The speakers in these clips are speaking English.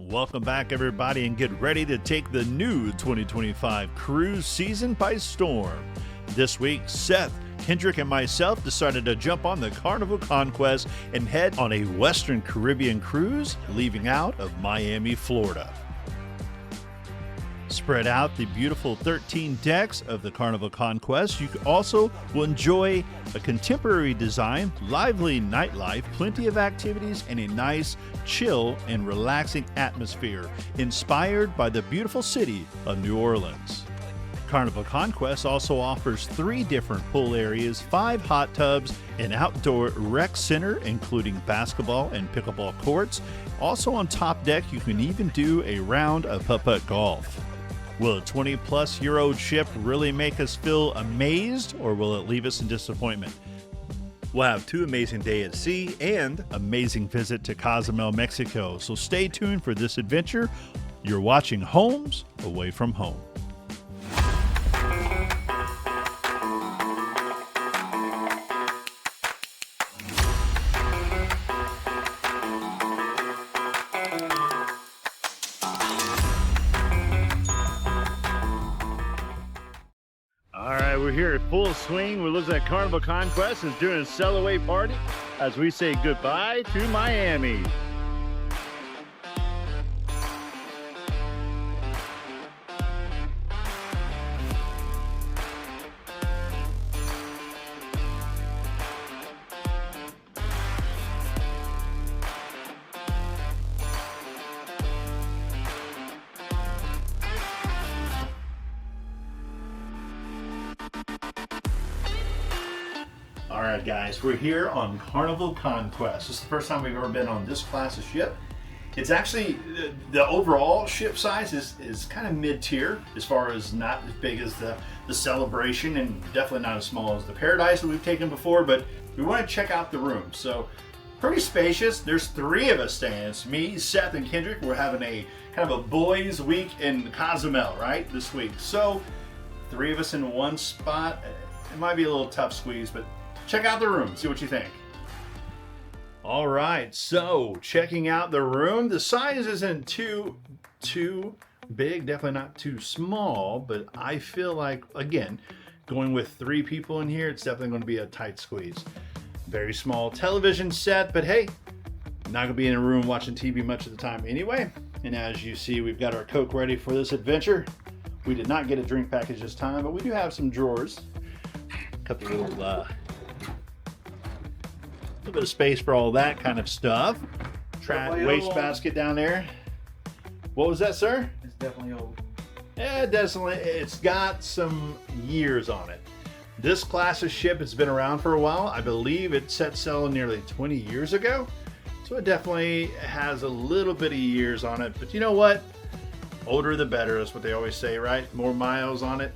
Welcome back, everybody, and get ready to take the new 2025 cruise season by storm. This week, Seth, Kendrick, and myself decided to jump on the Carnival Conquest and head on a Western Caribbean cruise, leaving out of Miami, Florida. Spread out the beautiful 13 decks of the Carnival Conquest, you also will enjoy a contemporary design, lively nightlife, plenty of activities, and a nice, chill, and relaxing atmosphere inspired by the beautiful city of New Orleans. Carnival Conquest also offers 3 different pool areas, 5 hot tubs, an outdoor rec center including basketball and pickleball courts. Also on top deck, you can even do a round of putt-putt golf. Will a 20-plus-year-old ship really make us feel amazed, or will it leave us in disappointment? We'll have 2 amazing days at sea and amazing visit to Cozumel, Mexico. So stay tuned for this adventure. You're watching Holmes Away from Home. We're here at full swing. We're looking at Carnival Conquest is doing a sail away party as we say goodbye to Miami. Alright guys, we're here on Carnival Conquest. This is the first time we've ever been on this class of ship. It's actually, the overall ship size is kind of mid-tier as far as not as big as the Celebration and definitely not as small as the Paradise that we've taken before, but we want to check out the room. So pretty spacious. There's 3 of us staying. It's me, Seth, and Kendrick. We're having a kind of a boys week in Cozumel, right, this week. So 3 of us in one spot. It might be a little tough squeeze, but check out the room, see what you think. All right, so checking out the room. The size isn't too big, definitely not too small, but I feel like, again, going with 3 people in here, it's definitely going to be a tight squeeze. Very small television set, but hey, not going to be in a room watching TV much of the time anyway. And as you see, we've got our Coke ready for this adventure. We did not get a drink package this time, but we do have some drawers. A couple little a bit of space for all that kind of stuff. Waste basket down there. What was that, sir? It's definitely old. Yeah, definitely. It's got some years on it. This class of ship has been around for a while. I believe it set sail nearly 20 years ago. So it definitely has a little bit of years on it. But you know what? Older the better. That's what they always say, right? More miles on it.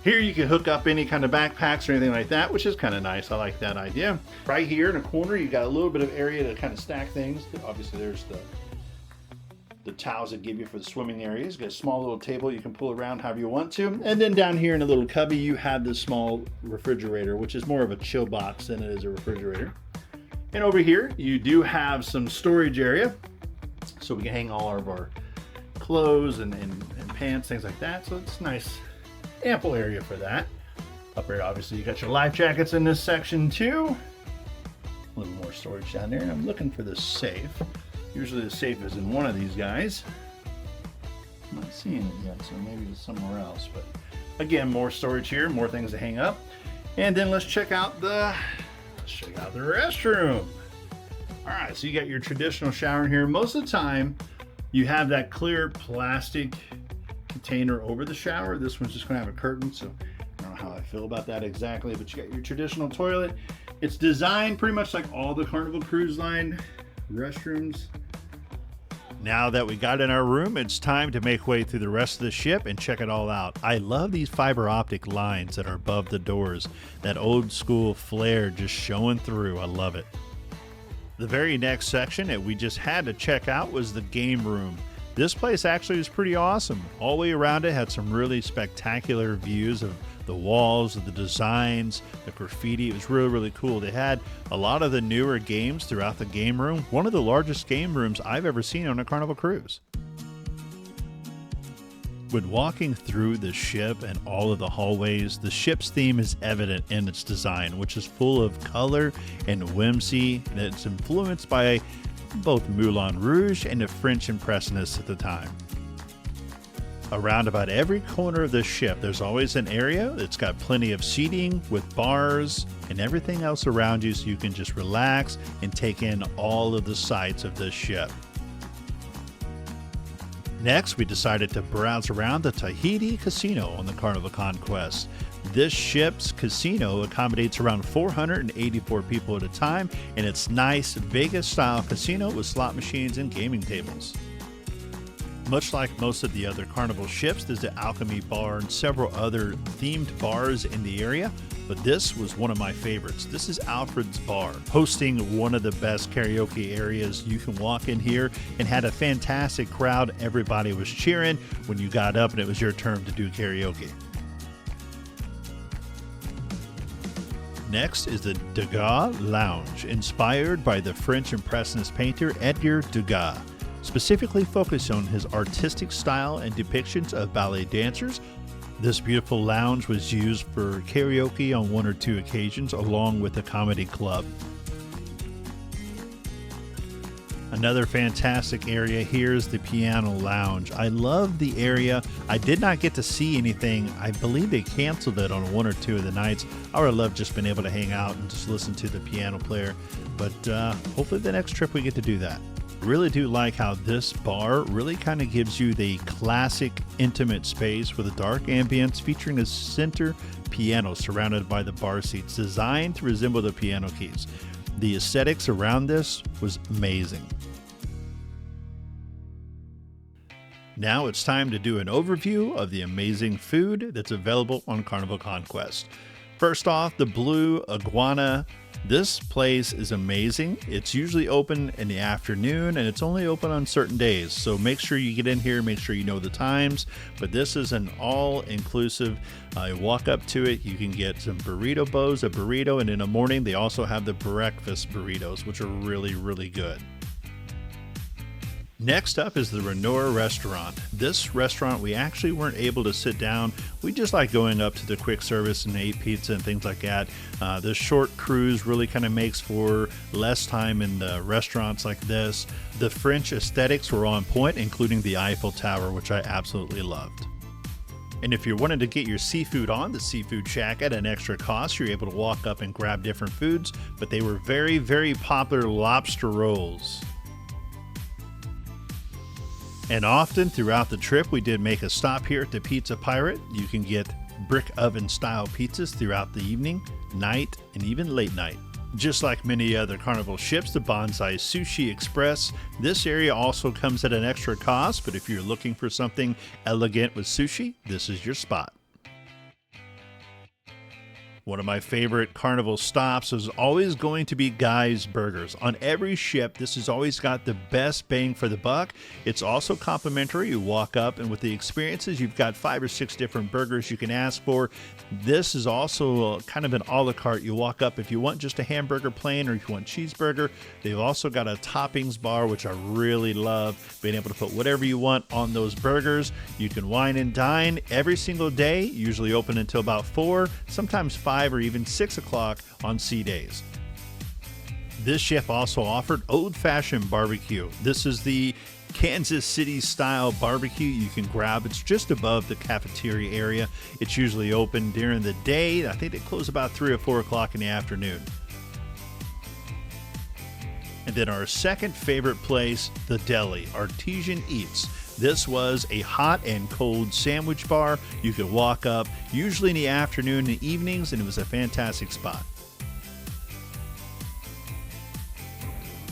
Here you can hook up any kind of backpacks or anything like that, which is kind of nice. I like that idea. Right here in the corner, you got a little bit of area to kind of stack things. Obviously, there's the towels that give you for the swimming areas. You got a small little table you can pull around however you want to. And then down here in a little cubby, you have this small refrigerator, which is more of a chill box than it is a refrigerator. And over here, you do have some storage area. So we can hang all of our clothes and pants, things like that. So it's nice. Ample area for that. Up here, obviously, you got your life jackets in this section too. A little more storage down there. I'm looking for the safe. Usually the safe is in one of these guys. I'm not seeing it yet, so maybe it's somewhere else. But again, more storage here, more things to hang up. And then let's check out the restroom. All right, so you got your traditional shower in here. Most of the time, you have that clear plastic container over the shower. This one's just going to have a curtain, so I don't know how I feel about that exactly, but you got your traditional toilet. It's designed pretty much like all the Carnival Cruise Line restrooms. Now that we got in our room, it's time to make way through the rest of the ship and check it all out. I love these fiber optic lines that are above the doors. That old school flair just showing through. I love it. The very next section that we just had to check out was the game room. This place actually is pretty awesome. All the way around it had some really spectacular views of the The walls, the designs, the graffiti, it was really, really cool. They had a lot of the newer games throughout the game room. One of the largest game rooms I've ever seen on a Carnival cruise. When walking through the ship and all of the hallways, the ship's theme is evident in its design, which is full of color and whimsy, and it's influenced by both Moulin Rouge and the French Impressionists at the time. Around about every corner of the ship, there's always an area that's got plenty of seating with bars and everything else around you, so you can just relax and take in all of the sights of this ship. Next, we decided to browse around the Tahiti Casino on the Carnival Conquest. This ship's casino accommodates around 484 people at a time, and it's nice Vegas-style casino with slot machines and gaming tables. Much like most of the other Carnival ships, there's the Alchemy Bar and several other themed bars in the area, but this was one of my favorites. This is Alfred's Bar, hosting one of the best karaoke areas. You can walk in here and had a fantastic crowd. Everybody was cheering when you got up and it was your turn to do karaoke. Next is the Degas Lounge, inspired by the French Impressionist painter Edgar Degas, specifically focused on his artistic style and depictions of ballet dancers. This beautiful lounge was used for karaoke on one or two occasions, along with a comedy club. Another fantastic area here is the Piano Lounge. I love the area. I did not get to see anything. I believe they canceled it on one or two of the nights. I would have loved just been able to hang out and just listen to the piano player, but hopefully the next trip we get to do that. Really do like how this bar really kind of gives you the classic intimate space with a dark ambience featuring a center piano surrounded by the bar seats designed to resemble the piano keys. The aesthetics around this was amazing. Now it's time to do an overview of the amazing food that's available on Carnival Conquest. First off, the Blue Iguana. This place is amazing. It's usually open in the afternoon and it's only open on certain days. So make sure you get in here, make sure you know the times. But this is an all-inclusive. You walk up to it, you can get some burrito bows, a burrito, and in the morning they also have the breakfast burritos, which are really, really good. Next up is the Renoir restaurant. This restaurant, we actually weren't able to sit down. We just like going up to the quick service and ate pizza and things like that. This short cruise really kind of makes for less time in the restaurants like this. The French aesthetics were on point, including the Eiffel Tower, which I absolutely loved. And if you're wanting to get your seafood on, the Seafood Shack at an extra cost, you're able to walk up and grab different foods, but they were very, very popular lobster rolls. And often throughout the trip, we did make a stop here at the Pizza Pirate. You can get brick oven style pizzas throughout the evening, night, and even late night. Just like many other Carnival ships, the Bonsai Sushi Express, this area also comes at an extra cost, but if you're looking for something elegant with sushi, this is your spot. One of my favorite Carnival stops is always going to be Guy's Burgers. On every ship, this has always got the best bang for the buck. It's also complimentary. You walk up, and with the experiences, you've got 5 or 6 different burgers you can ask for. This is also kind of an a la carte. You walk up if you want just a hamburger plain or if you want cheeseburger. They've also got a toppings bar, which I really love, being able to put whatever you want on those burgers. You can wine and dine every single day, usually open until about 4, sometimes 5 or even 6 o'clock on sea days. This ship also offered old-fashioned barbecue. This is the Kansas City style barbecue you can grab. It's just above the cafeteria area. It's usually open during the day. I think they close about 3 or 4 o'clock in the afternoon. And then our second favorite place, the Deli, Artesian Eats. This was a hot and cold sandwich bar. You could walk up, usually in the afternoon and evenings, and it was a fantastic spot.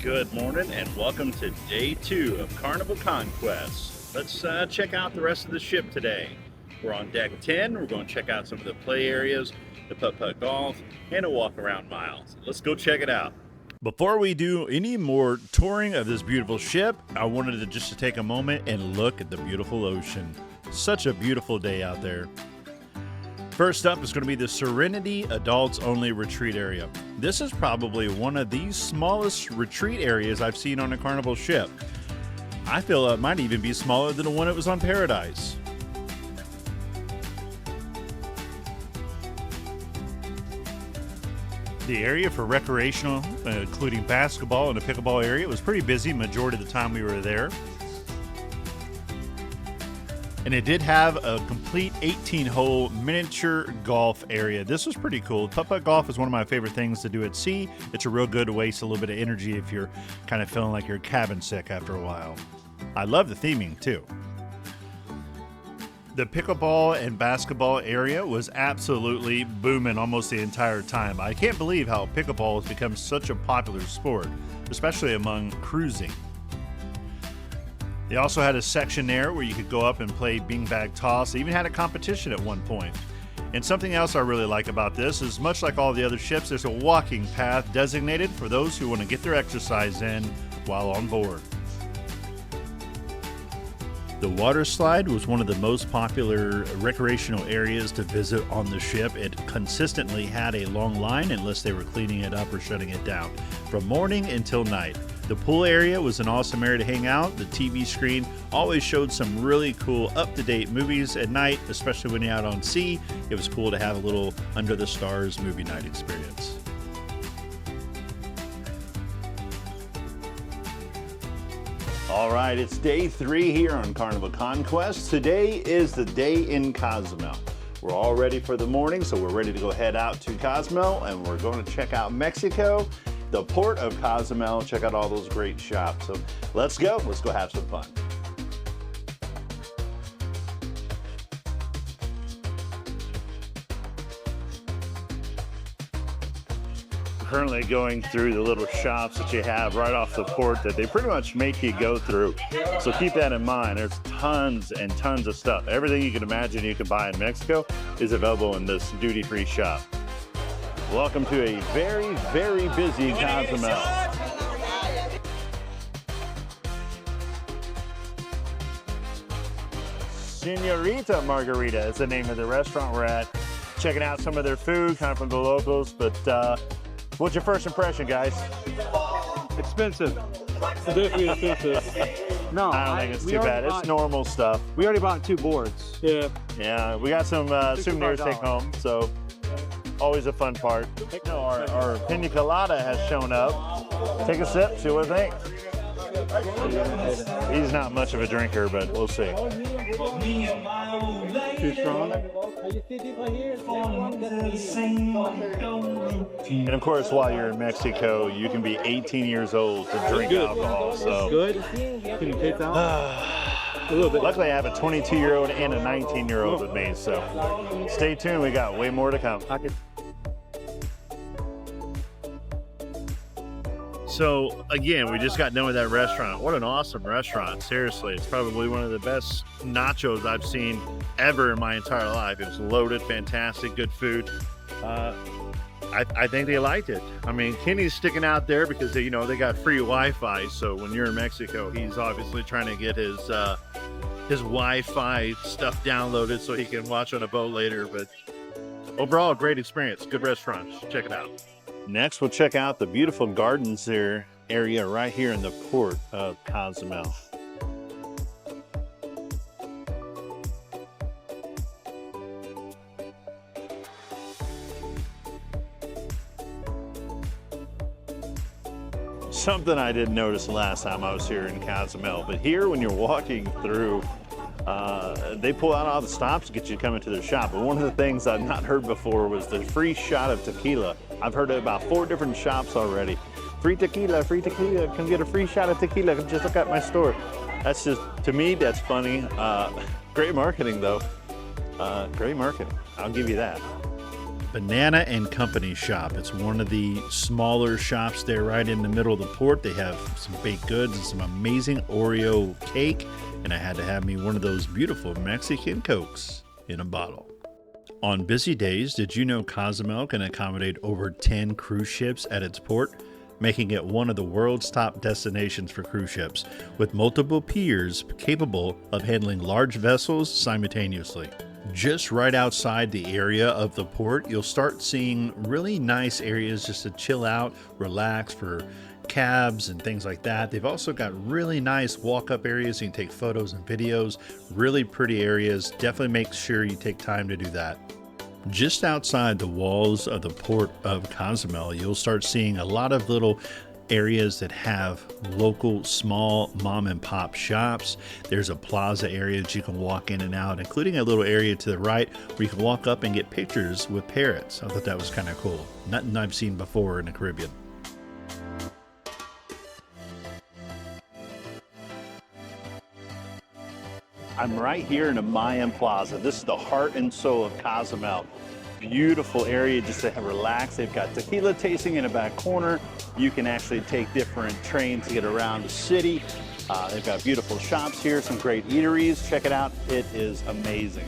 Good morning and welcome to day 2 of Carnival Conquest. Let's check out the rest of the ship today. We're on deck 10. We're going to check out some of the play areas, the putt-putt golf, and a walk-around mile. So let's go check it out. Before we do any more touring of this beautiful ship, I wanted to just take a moment and look at the beautiful ocean. Such a beautiful day out there. First up is going to be the Serenity Adults Only Retreat Area. This is probably one of the smallest retreat areas I've seen on a Carnival ship. I feel it might even be smaller than the one that was on Paradise. The area for recreational, including basketball and a pickleball area, was pretty busy majority of the time we were there. And it did have a complete 18-hole miniature golf area. This was pretty cool. Putt-putt golf is one of my favorite things to do at sea. It's a real good waste a little bit of energy if you're kind of feeling like you're cabin sick after a while. I love the theming too. The pickleball and basketball area was absolutely booming almost the entire time. I can't believe how pickleball has become such a popular sport, especially among cruising. They also had a section there where you could go up and play beanbag toss. They even had a competition at one point. And something else I really like about this is, much like all the other ships, there's a walking path designated for those who want to get their exercise in while on board. The water slide was one of the most popular recreational areas to visit on the ship. It consistently had a long line unless they were cleaning it up or shutting it down, from morning until night. The pool area was an awesome area to hang out. The TV screen always showed some really cool up-to-date movies at night, especially when you're out on sea. It was cool to have a little under the stars movie night experience. All right, it's day 3 here on Carnival Conquest. Today is the day in Cozumel. We're all ready for the morning, so we're ready to go head out to Cozumel, and we're going to check out Mexico, the port of Cozumel, check out all those great shops. So let's go have some fun. Currently going through the little shops that you have right off the port that they pretty much make you go through. So keep that in mind. There's tons and tons of stuff. Everything you can imagine you can buy in Mexico is available in this duty-free shop. Welcome to a very, very busy Cozumel. Senorita Margarita is the name of the restaurant we're at. Checking out some of their food, kind of from the locals, but what's your first impression, guys? Expensive. Definitely expensive. No, I don't think it's too bad. It's normal stuff. We already bought 2 boards. Yeah. Yeah, we got some souvenirs to take home, so always a fun part. No, our pina colada has shown up. Take a sip, see what I think. He's not much of a drinker, but we'll see. Too strong? And of course, while you're in Mexico, you can be 18 years old to drink alcohol. So good. Can you taste out? A little bit. Luckily, I have a 22-year-old and a 19-year-old with me, so stay tuned. We got way more to come. So again, we just got done with that restaurant. What an awesome restaurant. Seriously, it's probably one of the best nachos I've seen ever in my entire life. It was loaded, fantastic, good food. I think they liked it. I mean, Kenny's sticking out there because they got free Wi-Fi. So when you're in Mexico, he's obviously trying to get his Wi-Fi stuff downloaded so he can watch on a boat later. But overall, a great experience. Good restaurant. Check it out. Next, we'll check out the beautiful gardens area right here in the port of Cozumel. Something I didn't notice last time I was here in Cozumel, but here when you're walking through, they pull out all the stops to get you to come into their shop. But one of the things I've not heard before was the free shot of tequila. I've heard it about 4 different shops already. Free tequila, come get a free shot of tequila, just look at my store. That's just, to me, that's funny. Great marketing though. Great marketing, I'll give you that. Banana and Company shop. It's one of the smaller shops there right in the middle of the port. They have some baked goods and some amazing Oreo cake. And I had to have me one of those beautiful Mexican Cokes in a bottle. On busy days, did you know Cozumel can accommodate over 10 cruise ships at its port, making it one of the world's top destinations for cruise ships, with multiple piers capable of handling large vessels simultaneously. Just right outside the area of the port, you'll start seeing really nice areas just to chill out, relax for cabs and things like that. They've also got really nice walk-up areas. You can take photos and videos, really pretty areas. Definitely make sure you take time to do that. Just outside the walls of the port of Cozumel, you'll start seeing a lot of little areas that have local small mom and pop shops. There's a plaza area that you can walk in and out, including a little area to the right where you can walk up and get pictures with parrots. I thought that was kind of cool. Nothing I've seen before in the Caribbean. I'm right here in the Mayan Plaza. This is the heart and soul of Cozumel. Beautiful area just to relax. They've got tequila tasting in the back corner. You can actually take different trains to get around the city. They've got beautiful shops here, some great eateries. Check it out. It is amazing.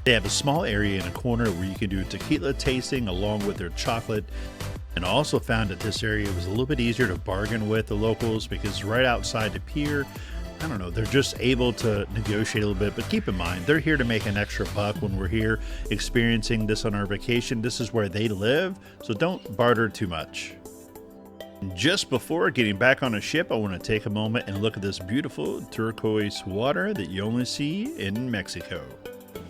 They have a small area in a corner where you can do tequila tasting along with their chocolate. And I also found that this area was a little bit easier to bargain with the locals because right outside the pier, I don't know, they're just able to negotiate a little bit, but keep in mind, they're here to make an extra buck when we're here experiencing this on our vacation. This is where they live, so don't barter too much. Just before getting back on a ship, I want to take a moment and look at this beautiful turquoise water that you only see in Mexico.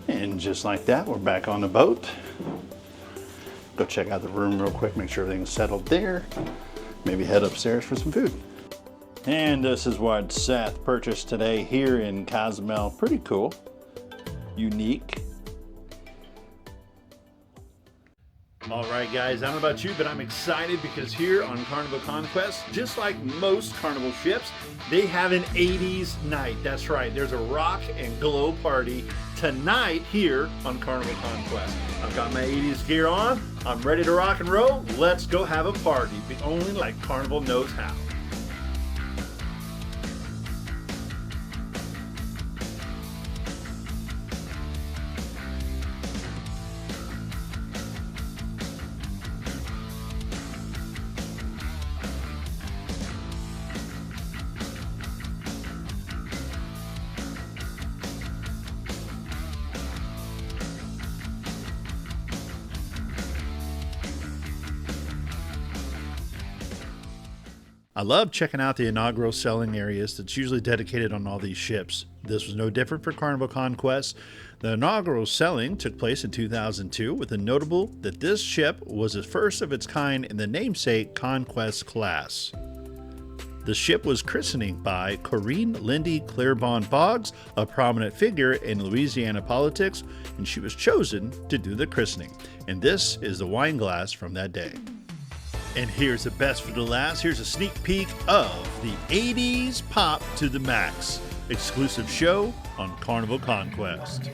And just like that, we're back on the boat. Go check out the room real quick, make sure everything's settled there. Maybe head upstairs for some food. And this is what Seth purchased today here in Cozumel. Pretty cool. Unique. All right, guys, I don't know about you, but I'm excited because here on Carnival Conquest, just like most Carnival ships, they have an 80s night. That's right, there's a rock and glow party tonight here on Carnival Conquest. I've got my 80s gear on. I'm ready to rock and roll. Let's go have a party, but only like Carnival knows how. I love checking out the inaugural selling areas that's usually dedicated on all these ships. This was no different for Carnival Conquest. The inaugural selling took place in 2002 with a notable that this ship was the first of its kind in the namesake Conquest class. The ship was christening by Corinne Lindy Claiborne Boggs, a prominent figure in Louisiana politics, and she was chosen to do the christening. And this is the wine glass from that day. And here's the best for the last. Here's a sneak peek of the 80s pop to the max. Exclusive show on Carnival Conquest.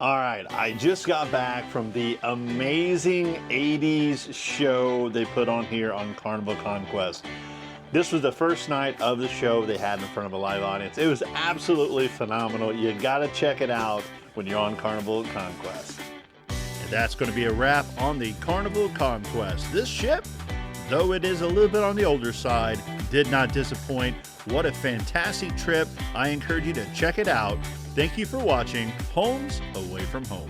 All right, I just got back from the amazing 80s show they put on here on Carnival Conquest. This was the first night of the show they had in front of a live audience. It was absolutely phenomenal. You gotta check it out when you're on Carnival Conquest. And that's going to be a wrap on the Carnival Conquest. This ship, though it is a little bit on the older side, did not disappoint. What a fantastic trip. I encourage you to check it out. Thank you for watching Holmes Away from Home.